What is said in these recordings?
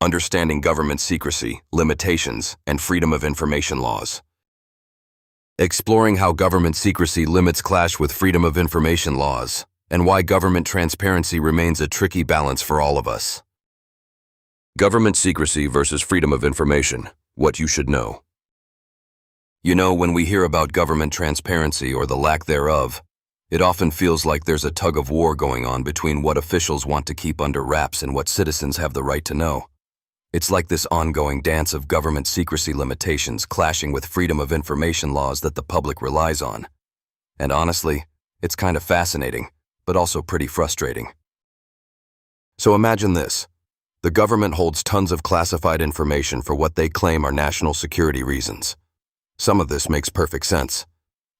Understanding government secrecy, limitations, and freedom of information laws. Exploring how government secrecy limits clash with freedom of information laws, and why government transparency remains a tricky balance for all of us. Government secrecy versus freedom of information, what you should know. You know, when we hear about government transparency or the lack thereof, it often feels like there's a tug-of-war going on between what officials want to keep under wraps and what citizens have the right to know. It's like this ongoing dance of government secrecy limitations clashing with freedom of information laws that the public relies on. And honestly, it's kind of fascinating, but also pretty frustrating. So imagine this. The government holds tons of classified information for what they claim are national security reasons. Some of this makes perfect sense.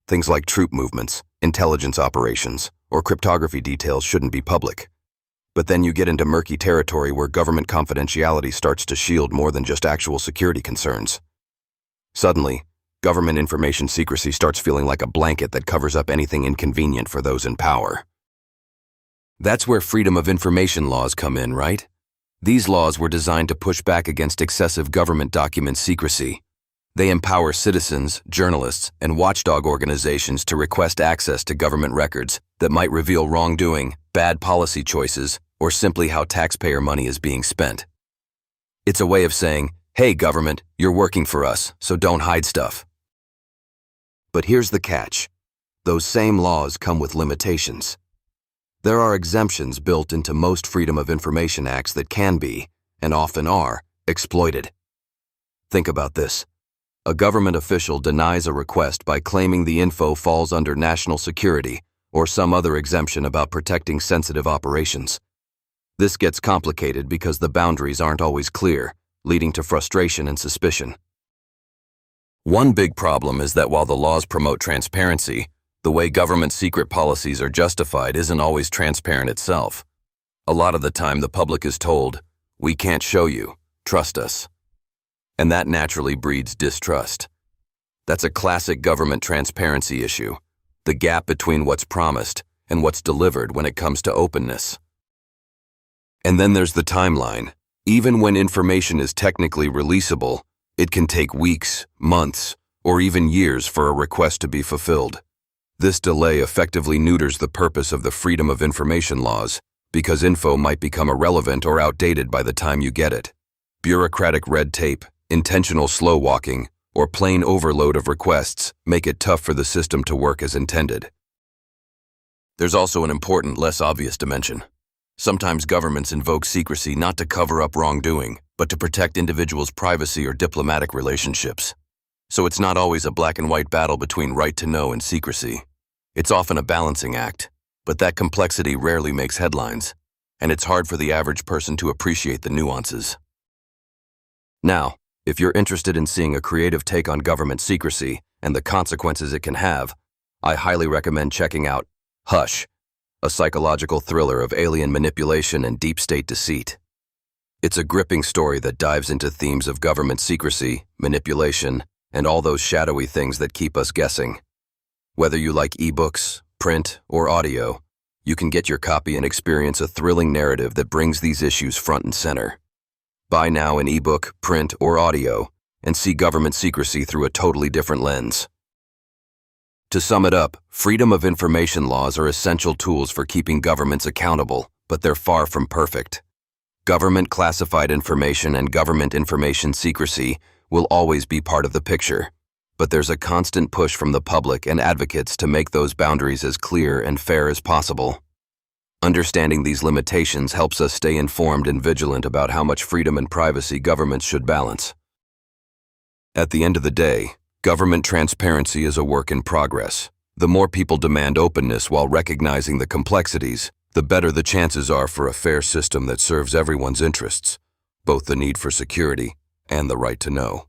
Things like troop movements, intelligence operations, or cryptography details shouldn't be public. But then you get into murky territory where government confidentiality starts to shield more than just actual security concerns. Suddenly, government information secrecy starts feeling like a blanket that covers up anything inconvenient for those in power. That's where freedom of information laws come in, right? These laws were designed to push back against excessive government document secrecy. They empower citizens, journalists, and watchdog organizations to request access to government records that might reveal wrongdoing, bad policy choices, or simply how taxpayer money is being spent. It's a way of saying, hey government, you're working for us, so don't hide stuff. But here's the catch. Those same laws come with limitations. There are exemptions built into most Freedom of Information Acts that can be, and often are, exploited. Think about this. A government official denies a request by claiming the info falls under national security or some other exemption about protecting sensitive operations. This gets complicated because the boundaries aren't always clear, leading to frustration and suspicion. One big problem is that while the laws promote transparency, the way government secret policies are justified isn't always transparent itself. A lot of the time the public is told, "We can't show you, trust us." And that naturally breeds distrust. That's a classic government transparency issue, the gap between what's promised and what's delivered when it comes to openness. And then there's the timeline. Even when information is technically releasable, it can take weeks, months, or even years for a request to be fulfilled. This delay effectively neuters the purpose of the Freedom of Information laws because info might become irrelevant or outdated by the time you get it. Bureaucratic red tape, intentional slow walking, or plain overload of requests make it tough for the system to work as intended. There's also an important, less obvious dimension. Sometimes governments invoke secrecy not to cover up wrongdoing, but to protect individuals' privacy or diplomatic relationships. So it's not always a black and white battle between right to know and secrecy. It's often a balancing act, but that complexity rarely makes headlines, and it's hard for the average person to appreciate the nuances. Now, if you're interested in seeing a creative take on government secrecy and the consequences it can have, I highly recommend checking out Hush, a psychological thriller of alien manipulation and deep state deceit. It's a gripping story that dives into themes of government secrecy, manipulation, and all those shadowy things that keep us guessing. Whether you like ebooks, print, or audio, you can get your copy and experience a thrilling narrative that brings these issues front and center. Buy now in ebook, print, or audio, and see government secrecy through a totally different lens. To sum it up, freedom of information laws are essential tools for keeping governments accountable, but they're far from perfect. Government classified information and government information secrecy will always be part of the picture, but there's a constant push from the public and advocates to make those boundaries as clear and fair as possible. Understanding these limitations helps us stay informed and vigilant about how much freedom and privacy governments should balance. At the end of the day, government transparency is a work in progress. The more people demand openness while recognizing the complexities, the better the chances are for a fair system that serves everyone's interests, both the need for security and the right to know.